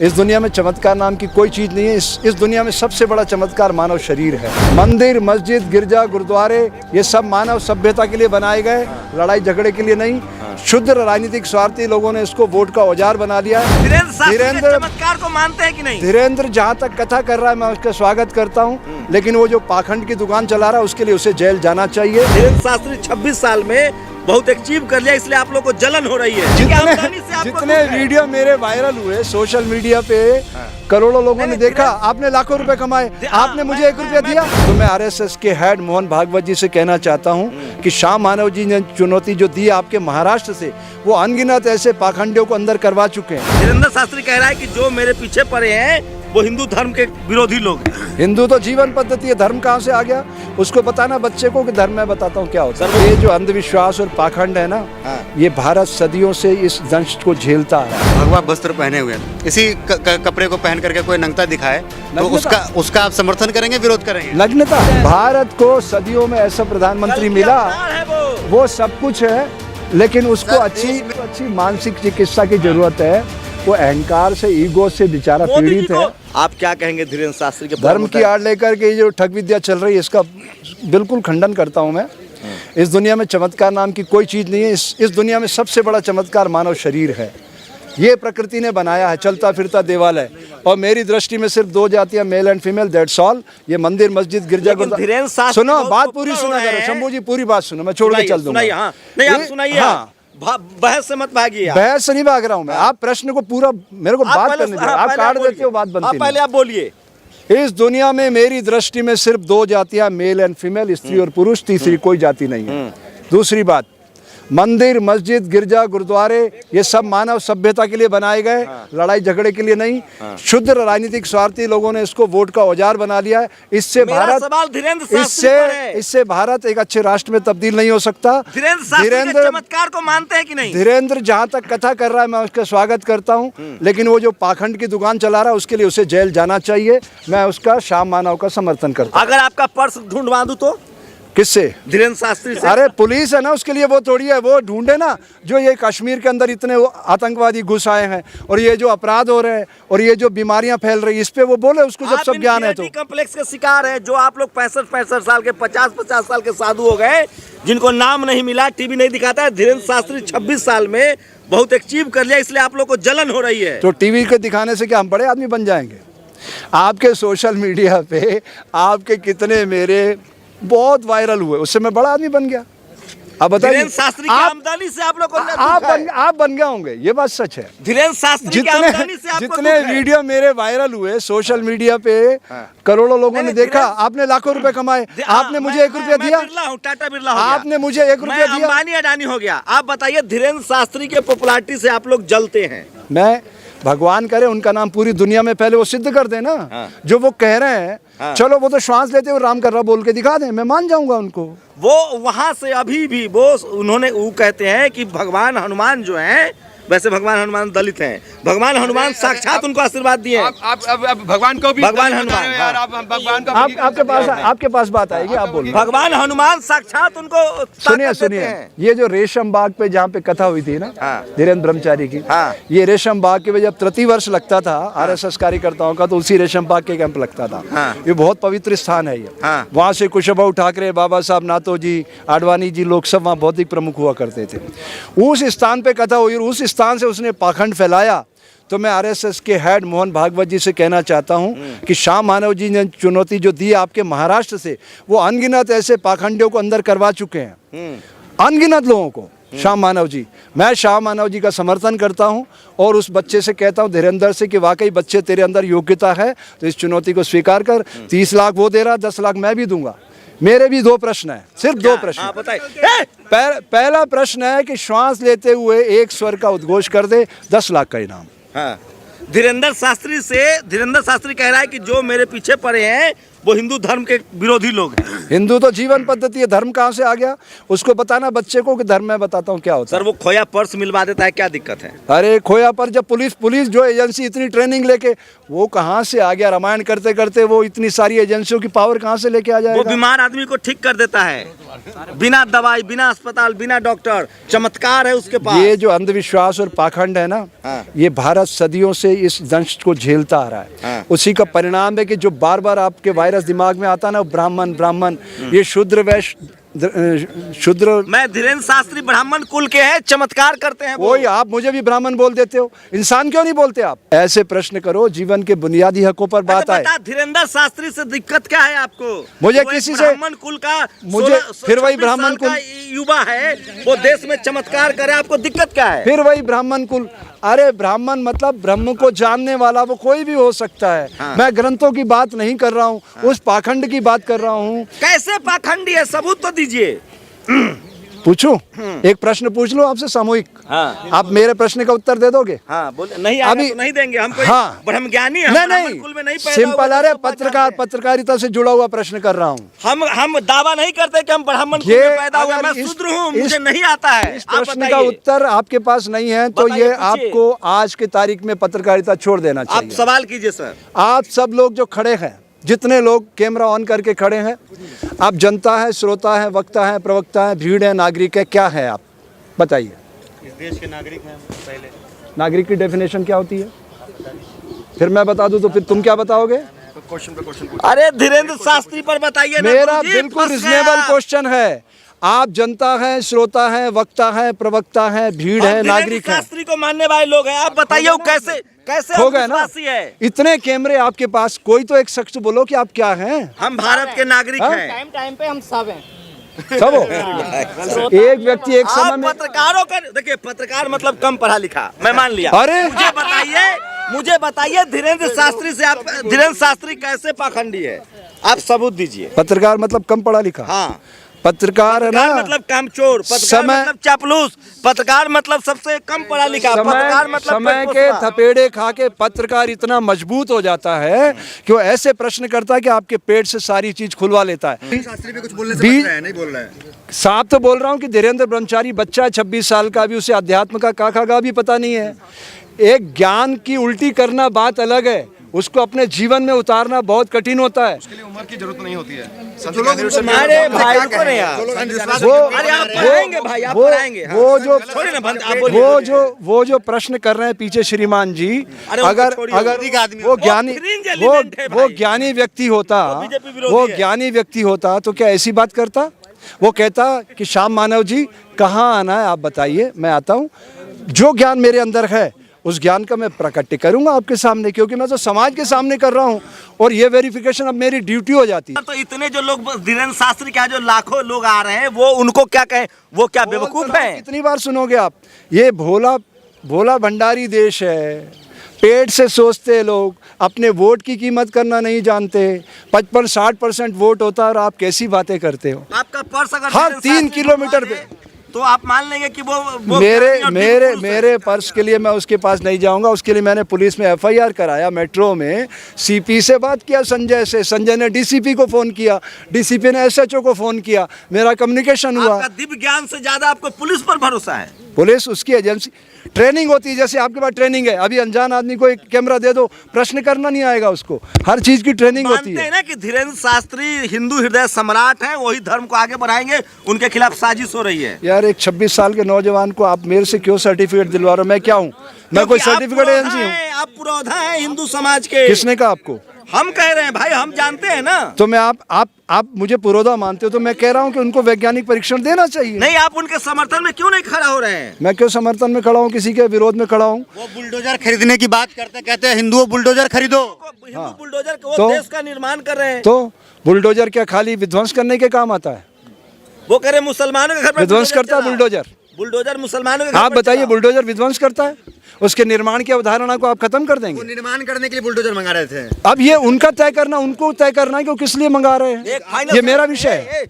इस दुनिया में चमत्कार नाम की कोई चीज नहीं है। इस दुनिया में सबसे बड़ा चमत्कार मानव शरीर है। मंदिर, मस्जिद, गिरजा, गुरुद्वारे ये सब मानव सभ्यता के लिए बनाए गए, लड़ाई झगड़े के लिए नहीं। शुद्ध राजनीतिक स्वार्थी लोगों ने इसको वोट का औजार बना लिया है। धीरेन्द्र चमत्कार को मानते हैं कि नहीं? धीरेन्द्र जहाँ तक कथा कर रहा है मैं उसका स्वागत करता हूँ, लेकिन वो जो पाखंड की दुकान चला रहा है उसके लिए उसे जेल जाना चाहिए। धीरेन्द्र शास्त्री 26 साल में बहुत अचीव कर लिया, इसलिए आप लोग को जलन हो रही है। जितने वीडियो मेरे वायरल हुए सोशल मीडिया पे, करोड़ों लोगों ने देखा, आपने लाखों रुपए कमाए, आपने मुझे 1 रुपया दिया। तो मैं आरएसएस के हेड मोहन भागवत जी से कहना चाहता हूँ कि शाह मानव जी ने चुनौती जो दी आपके महाराष्ट्र से, वो अनगिनत ऐसे पाखंडियों को अंदर करवा चुके हैं। धीरेन्द्र शास्त्री कह रहा है कि जो मेरे पीछे पड़े हैं वो हिंदू धर्म के विरोधी लोग हैं। हिंदू तो जीवन पद्धति है, धर्म कहाँ से आ गया? उसको बताना बच्चे को कि धर्म मैं बताता हूँ क्या होता है। ये जो अंधविश्वास और पाखंड है ना, ये भारत सदियों से इस दंश को झेलता है। भगवा वस्त्र पहने हुए इसी कपड़े को पहन करके कोई नंगता दिखाए तो उसका आप समर्थन करेंगे, विरोध करेंगे? नग्नता। भारत को सदियों में ऐसा प्रधानमंत्री मिला, वो सब कुछ है, लेकिन उसको अच्छी मानसिक चिकित्सा की जरूरत है। वो अहंकार से, ईगो से बेचारा पीड़ित है। आप क्या कहेंगे धीरेन्द्र शास्त्री के धर्म की आड़ लेकर के जो ठग विद्या चल रही है, इसका बिल्कुल खंडन करता हूं मैं। इस दुनिया में चमत्कार नाम की कोई चीज नहीं है। इस दुनिया में सबसे बड़ा चमत्कार मानव शरीर है। ये प्रकृति ने बनाया है, चलता फिरता देवालय। और मेरी दृष्टि में सिर्फ 2 जातियां, male and female, that's all. ये मंदिर, मस्जिद, गिरजा, गुरुद्वारा। सुनो, बात पूरी सुना करो शंभू जी, पूरी बात सुनो, मैं छोड़ के चल दूंगा। नहीं, आप सुनाइए। हाँ, बहस से मत भागिए। बहस से नहीं भाग रहा हूँ मैं। आप प्रश्न को पूरा मेरे को बात करने दीजिए। आप काट देते हो, बात बनती नहीं। पहले आप बोलिए। इस दुनिया में मेरी दृष्टि में सिर्फ 2 जातियां, मेल एंड फीमेल, स्त्री और पुरुष, तीसरी कोई जाति नहीं है। दूसरी बात, मंदिर, मस्जिद, गिरजा, गुरुद्वारे ये सब मानव सभ्यता के लिए बनाए गए, लड़ाई झगड़े के लिए नहीं। शुद्ध राजनीतिक स्वार्थी लोगों ने इसको वोट का औजार बना लिया है। इससे भारत एक अच्छे राष्ट्र में तब्दील नहीं हो सकता। धीरेन्द्र चमत्कार को मानते हैं कि नहीं? धीरेन्द्र जहाँ तक कथा कर रहा है मैं उसका स्वागत करता हूँ, लेकिन वो जो पाखंड की दुकान चला रहा है उसके लिए उसे जेल जाना चाहिए। मैं उसका शाह मानव का समर्थन करता हूँ। अगर आपका पर्स ढूंढवा दूं तो? किससे? धीरेन्द्र शास्त्री से। अरे पुलिस है ना, उसके लिए वो थोड़ी है। वो ढूंढे ना, जो ये कश्मीर के अंदर इतने आतंकवादी घुस आए हैं और ये जो अपराध हो रहे हैं और ये जो बीमारियां फैल रही है, इस पे वो बोले, उसको जब सब ज्ञान है तो। कॉम्प्लेक्स के शिकार है जो आप लोग 65 साल के, 50 साल के साधु हो गए, जिनको नाम नहीं मिला, टीवी नहीं दिखाता है। धीरेन्द्र शास्त्री 26 साल में बहुत अचीव कर लिया, इसलिए आप लोग को जलन हो रही है। तो टीवी को दिखाने से क्या हम बड़े आदमी बन जाएंगे? आपके सोशल मीडिया पे आपके कितने मेरे बहुत वायरल हुए, उससे मैं बड़ा आदमी बन गया। अब बताइए, शास्त्री की आमदनी से आप लोग को आप बन गए होंगे, ये बात सच है। धीरेन्द्र शास्त्री की आमदनी से जितने वीडियो मेरे वायरल हुए सोशल मीडिया पे, करोड़ों लोगों ने देखा, आपने लाखों रुपए कमाए, आपने मुझे 1 रुपया दिया। टाटा बिरला, आपने मुझे 1 रुपया दिया। अंबानी अडानी हो गया। आप बताइए, धीरेन्द्र शास्त्री के पॉपुलैरिटी से आप लोग जलते हैं। मैं भगवान करे उनका नाम पूरी दुनिया में पहले वो सिद्ध कर देना। जो वो कह रहे हैं, चलो वो तो श्वास लेते हुए राम कर रहा बोल के दिखा दें, मैं मान जाऊंगा उनको। वो वहां से अभी भी वो कहते हैं कि भगवान हनुमान जो हैं, वैसे भगवान हनुमान दलित हैं, भगवान हनुमान साक्षात उनको आशीर्वाद दिए। आप भगवान को भी, भगवान हनुमान यार, आप भगवान को आपके पास बात आएगी, आप बोलिए। भगवान हनुमान साक्षात उनको सुनिए, ये जो रेशम बाग पे जहाँ पे कथा हुई थी ना, धीरेन्द्र ब्रह्मचारी की, ये रेशम बाग के जब प्रतिवर्ष लगता था आरएसएस कार्यकर्ताओं का, तो उसी रेशम बाग के कैंप लगता था। ये बहुत पवित्र स्थान है। ये वहाँ से कुशभाऊ ठाकरे, बाबा साहब नाथोजी, आडवाणी जी लोग सब वहाँ भौतिक प्रमुख हुआ करते थे। उस स्थान पे कथा हुई, उस स्थान से उसने पाखंड फैलाया। तो मैं आरएसएस के हेड मोहन भागवत जी से कहना चाहता हूं कि शाह मानव जी ने चुनौती जो दी आपके महाराष्ट्र से, वो अनगिनत ऐसे पाखंडियों को अंदर करवा चुके हैं, अनगिनत लोगों को। शाह मानव जी, मैं शाह मानव जी का समर्थन करता हूं और उस बच्चे से कहता हूं, धीरेन्द्र से, कि वाकई बच्चे तेरे अंदर योग्यता है तो इस चुनौती को स्वीकार कर। 30 लाख वो दे रहा, 10 लाख मैं भी दूंगा। मेरे भी 2 प्रश्न है, सिर्फ 2 प्रश्न। पहला प्रश्न है कि श्वास लेते हुए एक स्वर का उद्घोष कर दे, 10 लाख का इनाम। धीरेन्द्र शास्त्री कह रहा है कि जो मेरे पीछे पड़े हैं वो हिंदू धर्म के विरोधी लोग हैं। हिंदू तो जीवन पद्धति है, धर्म कहाँ से आ गया? उसको बताना बच्चे को कि धर्म मैं बताता हूँ क्या होता है। सर वो खोया पर्स मिलवा देता है, क्या दिक्कत है? अरे खोया पर जब पुलिस जो एजेंसी इतनी ट्रेनिंग लेके, वो कहाँ से आ गया? रामायण करते करते वो इतनी सारी एजेंसियों की पावर कहाँ से लेके आ वो जाएगा? बीमार आदमी को ठीक कर देता है, बिना दवाई, बिना अस्पताल, बिना डॉक्टर। चमत्कार है उसके पास। ये जो अंधविश्वास और पाखंड है ना, ये भारत सदियों से इस दंश को झेलता आ रहा है। उसी का परिणाम है कि जो बार बार आपके वायरस दिमाग में आता है ना, ब्राह्मण, ये शूद्र वैश्य शूद्र। मैं धीरेन्द्र शास्त्री ब्राह्मण कुल के हैं, चमत्कार करते हैं। वही आप मुझे भी ब्राह्मण बोल देते हो, इंसान क्यों नहीं बोलते आप? ऐसे प्रश्न करो, जीवन के बुनियादी हकों पर बात आए। धीरेन्द्र शास्त्री से दिक्कत क्या है आपको? मुझे किसी से ब्राह्मण कुल का, मुझे फिर वही ब्राह्मण कुल युवा है, वो देश में चमत्कार करे, आपको दिक्कत क्या है? फिर वही ब्राह्मण कुल। अरे ब्राह्मण मतलब ब्रह्म को जानने वाला, वो कोई भी हो सकता है। मैं ग्रंथों की बात नहीं कर रहा हूँ, उस पाखंड की बात कर रहा हूँ। कैसे पाखंडी है? सबूत तो दीजिए। पूछूं? एक प्रश्न पूछ लो आपसे सामूहिक। आप मेरे प्रश्न का उत्तर दे दोगे? बोले नहीं अभी तो नहीं देंगे हम। कोई ब्रह्म ज्ञानी है? नहीं, कुल में नहीं सिंपल। अरे पत्रकारिता से जुड़ा हुआ प्रश्न कर रहा हूँ। हम दावा नहीं करते कि हम ब्राह्मण कुल में पैदा हुए। मैं शूद्र हूँ, मुझे नहीं आता है। इस प्रश्न का उत्तर आपके पास नहीं है तो ये आपको आज की तारीख में पत्रकारिता छोड़ देना चाहिए। आप सवाल कीजिए सर। आप सब लोग जो खड़े हैं, जितने लोग कैमरा ऑन करके खड़े हैं, आप जनता है, श्रोता है, वक्ता है, प्रवक्ता है, भीड़ है, नागरिक है, क्या है आप बताइए? इस देश के नागरिक हैं। पहले नागरिक की डेफिनेशन क्या होती है? फिर मैं बता दूं तो फिर तुम क्या बताओगे? क्वेश्चन अरे धीरेन्द्र शास्त्री पर बताइए। मेरा बिल्कुल रिजनेबल क्वेश्चन है। आप जनता है, श्रोता है, वक्ता है, प्रवक्ता है, भीड़ है, नागरिक है। शास्त्री को मानने वाले लोग हैं। आप बताइए वो कैसे हो गए ना? इतने कैमरे आपके पास, कोई तो एक शख्स बोलो कि आप क्या हैं? हम भारत के नागरिक हैं। टाइम पे हम सब हैं। सब हो? एक व्यक्ति एक समय में। पत्रकारों का देखिए, पत्रकार मतलब कम पढ़ा लिखा, मैं मान लिया। अरे मुझे बताइए धीरेन्द्र शास्त्री से आप, धीरेन्द्र शास्त्री कैसे पाखंडी है? आप सबूत दीजिए। पत्रकार मतलब कम पढ़ा लिखा? हाँ। पत्रकार है ना, मतलब कामचोर, पत्रकार मतलब चापलूस, पत्रकार मतलब सबसे कम पढ़ा लिखा, पत्रकार मतलब समय के थपेड़े खा के पत्रकार इतना मजबूत हो जाता है कि वो ऐसे प्रश्न करता है कि आपके पेट से सारी चीज खुलवा लेता है। शास्त्री भी कुछ बोलने से बच रहा है, नहीं बोल रहा है। साफ तो बोल रहा हूँ कि धीरेन्द्र ब्रह्मचारी बच्चा 26 साल का, अभी उसे अध्यात्म का काका का भी पता नहीं है। एक ज्ञान की उल्टी करना बात अलग है, उसको अपने जीवन में उतारना बहुत कठिन होता है। उसके लिए उम्र की जरूरत नहीं होती है। अरे भाई वो जो प्रश्न कर रहे हैं पीछे श्रीमान जी, अगर वो ज्ञानी व्यक्ति होता तो क्या ऐसी बात करता? वो कहता कि श्याम मानव जी कहाँ आना है आप बताइए, मैं आता हूँ। जो ज्ञान मेरे अंदर है उस ज्ञान का मैं प्रकट करूंगा आपके सामने, क्योंकि मैं तो समाज के सामने कर रहा हूं और ये वेरिफिकेशन अब मेरी ड्यूटी हो जाती है। तो इतने जो लोग धीरेन्द्र शास्त्री क्या, जो लाखों लोग आ रहे हैं, वो उनको क्या कहें? वो क्या बेवकूफ है? कितनी बार सुनोगे आप? ये भोला भंडारी देश है, पेट से सोचते लोग, अपने वोट की कीमत करना नहीं जानते। 55-60% वोट होता है और आप कैसी बातें करते हो? आपका पर्स अगर हर 3 किलोमीटर पे तो आप मान लेंगे कि वो मेरे पर्स के लिए मैं उसके पास नहीं जाऊंगा। उसके लिए मैंने पुलिस में FIR कराया, मेट्रो में सीपी से बात किया, संजय ने DCP को फ़ोन किया, DCP ने SHO को फ़ोन किया, मेरा कम्युनिकेशन हुआ। आपका दिव्य ज्ञान से ज़्यादा आपको पुलिस पर भरोसा है? पुलिस उसकी एजेंसी, ट्रेनिंग होती है, जैसे आपके पास ट्रेनिंग है। अभी अनजान आदमी को एक कैमरा दे दो, प्रश्न करना नहीं आएगा उसको, हर चीज की ट्रेनिंग होती है। मानते हैं ना कि धीरेन्द्र शास्त्री हिंदू हृदय सम्राट हैं, वही धर्म को आगे बढ़ाएंगे, उनके खिलाफ साजिश हो रही है। यार एक 26 साल के नौजवान को आप मेरे से क्यों सर्टिफिकेट दिलवा रहे हो? मैं क्या हूँ? मैं कोई सर्टिफिकेट एजेंसी हूँ? आप पुरोधा हैं हिंदू समाज के। किसने कहा आपको? हम कह रहे हैं भाई, हम जानते हैं ना। तो मैं आप मुझे पुरोधा मानते हो तो मैं कह रहा हूँ कि उनको वैज्ञानिक परीक्षण देना चाहिए। नहीं, आप उनके समर्थन में क्यों नहीं खड़ा हो रहे हैं? मैं क्यों समर्थन में खड़ा हूँ? किसी के विरोध में खड़ा हूँ? वो बुलडोजर खरीदने की बात करते, कहते हैं हिंदुओं बुलडोजर खरीदो। हिंदू बुलडोजर वो देश का निर्माण कर रहे हैं। तो बुलडोजर क्या खाली विध्वंस करने के काम आता है? वो कह रहे मुसलमानों के घर में विध्वंस करता है बुलडोजर मुसलमानों के। आप बताइए, बुलडोजर विध्वंस करता है? उसके निर्माण की अवधारणा को आप खत्म कर देंगे? वो निर्माण करने के लिए बुलडोजर मंगा रहे थे। अब ये उनको तय करना है कि वो किस लिए मंगा रहे हैं। ये मेरा विषय है,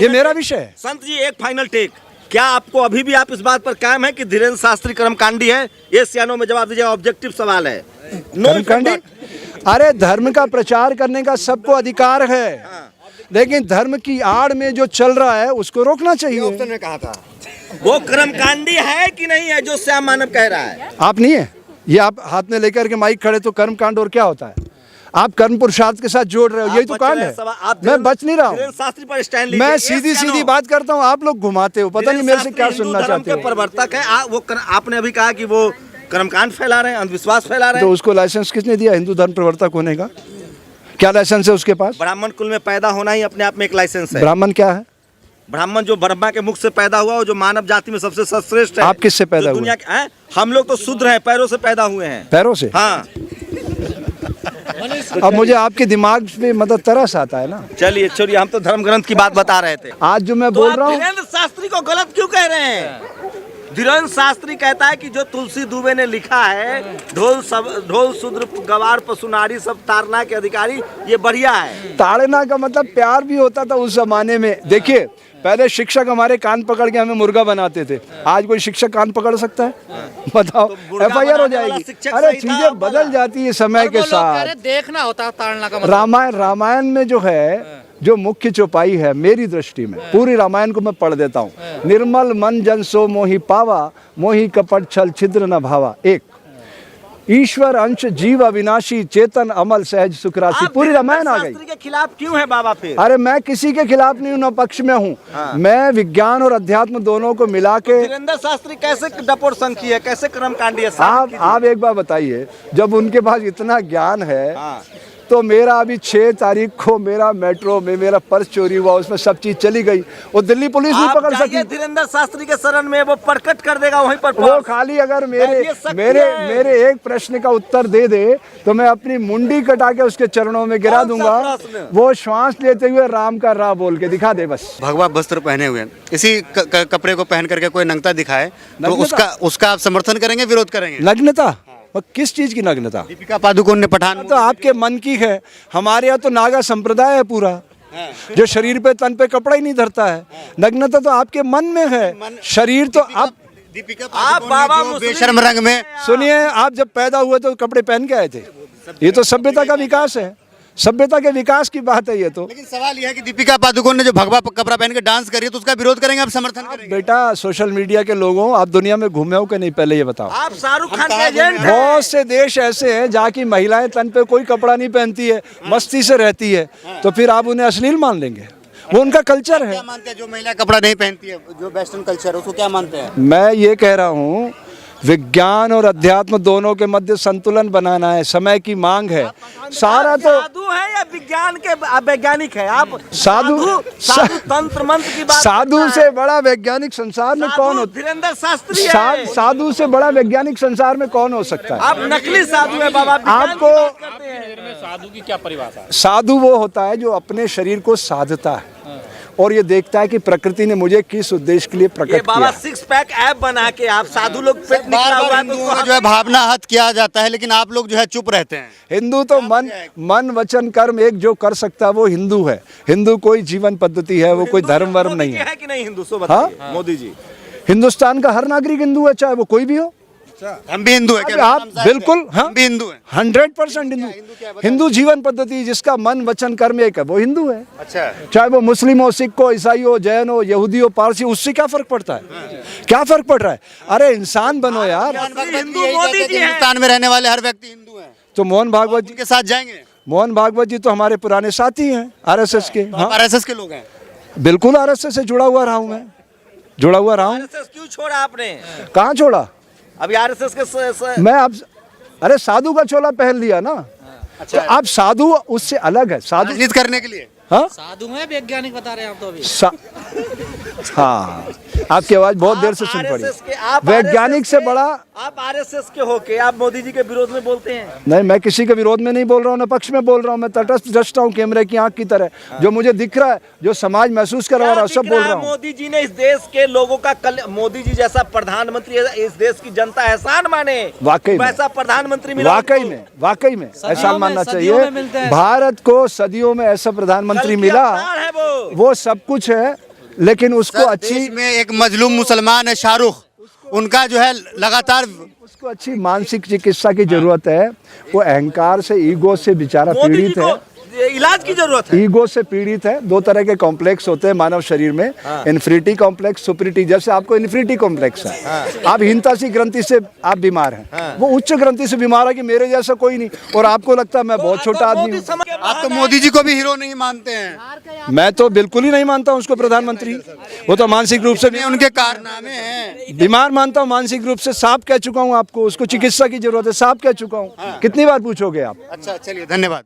ये मेरा विषय है। संत जी एक फाइनल टेक, क्या आपको अभी भी आप इस बात पर कायम है कि धीरेन्द्र शास्त्री कर्मकांडी है? ये सियानों में जवाब दीजिए, ऑब्जेक्टिव सवाल है। कर्मकांडी? अरे धर्म का प्रचार करने का सबको अधिकार है, लेकिन धर्म की आड़ में जो चल रहा है उसको रोकना चाहिए। ने कहा था वो कर्मकांडी है कि नहीं है जो श्याम मानव कह रहा है? आप नहीं है, ये आप हाथ में लेकर के माइक खड़े तो कर्म कांड और क्या होता है? आप कर्म पुरुषार्थ के साथ जोड़ रहे हो, यही तो कांड है। मैं बच नहीं रहा हूँ, शास्त्री पर स्टैंड लीजिए। मैं सीधी सीधी बात करता हूँ, आप लोग घुमाते हो, पता नहीं मेरे से क्या सुनना चाहते हो। प्रवर्तक है आपने अभी कहा कि वो कर्मकांड फैला रहे हैं, अंधविश्वास फैला रहे हैं। तो उसको लाइसेंस किसने दिया हिंदू धर्म प्रवर्तक होने का? क्या लाइसेंस है उसके पास? ब्राह्मण कुल में पैदा होना ही अपने आप में एक लाइसेंस है। ब्राह्मण क्या है? ब्राह्मण जो ब्रह्मा के मुख से पैदा हुआ और जो मानव जाति में सबसे सर्वश्रेष्ठ है। आप किससे पैदा हुए? दुनिया के हम लोग तो शूद्र हैं, पैरों से पैदा हुए हैं। पैरों से? हाँ। अब मुझे आपके दिमाग में मतलब तरस आता है ना। चलिए छोड़िए, हम तो धर्म ग्रंथ की बात बता रहे थे। आज जो मैं तो बोल आप रहा हूँ, धीरेन्द्र शास्त्री को गलत क्यों कह रहे हैं? धीरेन्द्र शास्त्री कहता है कि जो तुलसी दुबे ने लिखा है, ढोल शूद्र गवार पशुनारी सब ताड़ना के अधिकारी, ये बढ़िया है। ताड़ना का मतलब प्यार भी होता था उस जमाने में। देखिए पहले शिक्षक हमारे कान पकड़ के हमें मुर्गा बनाते थे, आज कोई शिक्षक कान पकड़ सकता है? बताओ, FIR हो जाएगी। अरे चीजें बदल जाती है समय के साथ। देखना होता है ताड़ना का मतलब। रामायण में जो है, जो मुख्य चौपाई है मेरी दृष्टि में, पूरी रामायण को मैं पढ़ देता हूँ। निर्मल मन जन सो मोहि पावा, मोहि कपट छल छिद्र न भावा। एक, ईश्वर अंश जीव अविनाशी, चेतन अमल सहज सुखराशि। पूरी रामायण आ गई। के खिलाफ क्यों है बाबा फिर? अरे मैं किसी के खिलाफ नहीं हूँ, न पक्ष में हूँ। मैं विज्ञान और अध्यात्म दोनों को मिला के। धीरेन्द्र शास्त्री कैसे डपोर संखी है, कैसे कर्मकांडी है? आप एक बार बताइए, जब उनके पास इतना ज्ञान है तो मेरा अभी 6 तारीख को मेरा मेट्रो में मेरा पर्स चोरी हुआ, उसमें सब चीज चली गई, वो दिल्ली पुलिस नहीं पकड़ सकी। धीरेन्द्र शास्त्री के शरण में वो प्रकट कर देगा वहीं पर। वो खाली अगर मेरे एक प्रश्न का उत्तर दे दे तो मैं अपनी मुंडी कटा के उसके चरणों में गिरा दूंगा। वो श्वास लेते हुए राम का राह बोल के दिखा दे बस। भगवा वस्त्र पहने हुए इसी कपड़े को पहन करके कोई नग्नता दिखाए तो उसका आप समर्थन करेंगे, विरोध करेंगे? नग्नता? किस चीज की नग्नता? दीपिका पादुकोण ने पठान तो आपके मन की है, हमारे यहाँ तो नागा संप्रदाय है पूरा, जो शरीर पे तन पे कपड़ा ही नहीं धरता है। नग्नता तो आपके मन में है, शरीर तो आप बाबा बेशर्म रंग में। सुनिए, आप जब पैदा हुए तो कपड़े पहन के आए थे? ये तो सभ्यता का विकास है, सभ्यता के विकास की बात है ये तो। लेकिन सवाल यह है कि दीपिका पादुकोण ने जो भगवा कपड़ा पहन के डांस करी है तो उसका विरोध करेंगे, आप समर्थन करेंगे? बेटा सोशल मीडिया के लोगों, आप दुनिया में घूमे हो कि नहीं, पहले ये बताओ। आप शाहरुख खान के एजेंट हैं। बहुत से देश ऐसे हैं जहाँ की महिलाएं तन पे कोई कपड़ा नहीं पहनती है, मस्ती से रहती है, तो फिर आप उन्हें अश्लील मान लेंगे? वो उनका कल्चर है। क्या मानते हैं जो महिला कपड़ा नहीं पहनती है, जो वेस्टर्न कल्चर है, उसको क्या मानते हैं? मैं ये कह रहा हूँ, विज्ञान और अध्यात्म दोनों के मध्य संतुलन बनाना है, समय की मांग है। सारा तो साधु है या विज्ञान के वैज्ञानिक है? आप साधु तंत्र मंत्र की बात। साधु से बड़ा वैज्ञानिक संसार में कौन हो? धीरेन्द्र शास्त्री है। साधु से बड़ा वैज्ञानिक संसार में कौन हो सकता है? आप नकली साधु है बाबा। आपको साधु की क्या परिभाषा है? साधु वो होता है जो अपने शरीर को साधता है और ये देखता है कि प्रकृति ने मुझे किस उद्देश्य के लिए प्रकट किया। बाबा 6 पैक ऐप बना के आप साधु लोग पेट निकला हुआ है तो जो है भावना हत किया जाता है, लेकिन आप लोग जो है चुप रहते हैं। हिंदू तो मन वचन कर्म एक जो कर सकता है वो हिंदू है। हिंदू कोई जीवन पद्धति है, वो कोई धर्म वर्म नहीं है कि नहीं? हिंदू सो बताइए। मोदी जी, हिंदुस्तान का हर नागरिक हिंदू है, चाहे वो कोई भी हो। हम भी हिंदू हैं। आप बिल्कुल, हाँ, हम भी हिंदू हैं। 100% हिंदू। हिंदू जीवन पद्धति जिसका मन वचन कर्म एक है वो हिंदू है। अच्छा, चाहे वो मुस्लिम हो, सिख हो, ईसाई हो, जैन हो, यहूदी हो, पारसी, उससे क्या फर्क पड़ता है? क्या फर्क पड़ रहा है? अरे इंसान बनो यार। हिंदू मोदी जी हिंदुस्तान में रहने वाले हर व्यक्ति हिंदू हैं, तो मोहन भागवत जी के साथ जाएंगे। मोहन भागवत जी तो हमारे पुराने साथी हैं, RSS के। हाँ, RSS के लोग हैं। बिल्कुल RSS से जुड़ा हुआ रहा हूँ मैं, जुड़ा हुआ रहा हूँ। RSS क्यों छोड़ा आपने? कहाँ छोड़ा? अभी RSS के मैं अब, अरे साधु का चोला पहन लिया ना। तो आप साधु उससे अलग है। साधु राजनीति करने के लिए। हाँ, साधु में वैज्ञानिक बता रहे हैं आप तो अभी। हाँ, आपकी आवाज बहुत देर से सुन पड़ी। वैज्ञानिक से बड़ा आप RSS के होके आप मोदी जी के विरोध में बोलते हैं? नहीं, मैं किसी के विरोध में नहीं बोल रहा हूँ, न पक्ष में बोल रहा हूँ। मैं तटस्थ दृष्टा हूँ, कैमरे की आंख की तरह। जो मुझे दिख रहा है, जो समाज महसूस कर रहा है, सब बोल रहा हूँ। मोदी जी ने इस देश के लोगों का मोदी जी जैसा प्रधानमंत्री इस देश की जनता एहसान माने। वाकई वैसा प्रधानमंत्री मिला। वाकई में एहसान मानना चाहिए। भारत को सदियों में ऐसा प्रधानमंत्री मिला, वो सब कुछ है, लेकिन उसको अच्छी में एक मजलूम मुसलमान है शाहरुख, उनका जो है लगातार उसको अच्छी मानसिक चिकित्सा की जरूरत है। वो अहंकार से, ईगो से बेचारा मोदी जी पीड़ित है। को इलाज की जरूरत है। ईगो से पीड़ित है। दो तरह के कॉम्प्लेक्स होते हैं मानव शरीर में, इन्फिनिटी कॉम्प्लेक्स, सुपरिटी। जैसे आपको इन्फिनिटी कॉम्प्लेक्स है, आप हीनता सी ग्रंथि से आप बीमार हैं, वो उच्च ग्रंथि से बीमार है कि मेरे जैसा कोई नहीं, और आपको लगता है मैं बहुत छोटा आदमी हूँ। आप तो मोदी जी को भी हीरो नहीं मानते हैं। मैं तो बिल्कुल ही नहीं मानता हूँ उसको प्रधानमंत्री। वो तो मानसिक रूप से नहीं, उनके कारनामे हैं। बीमार मानता हूँ मानसिक रूप से। साफ कह चुका हूँ आपको, उसको चिकित्सा की जरूरत है, साफ कह चुका हूँ। कितनी बार पूछोगे आप? अच्छा, चलिए, धन्यवाद।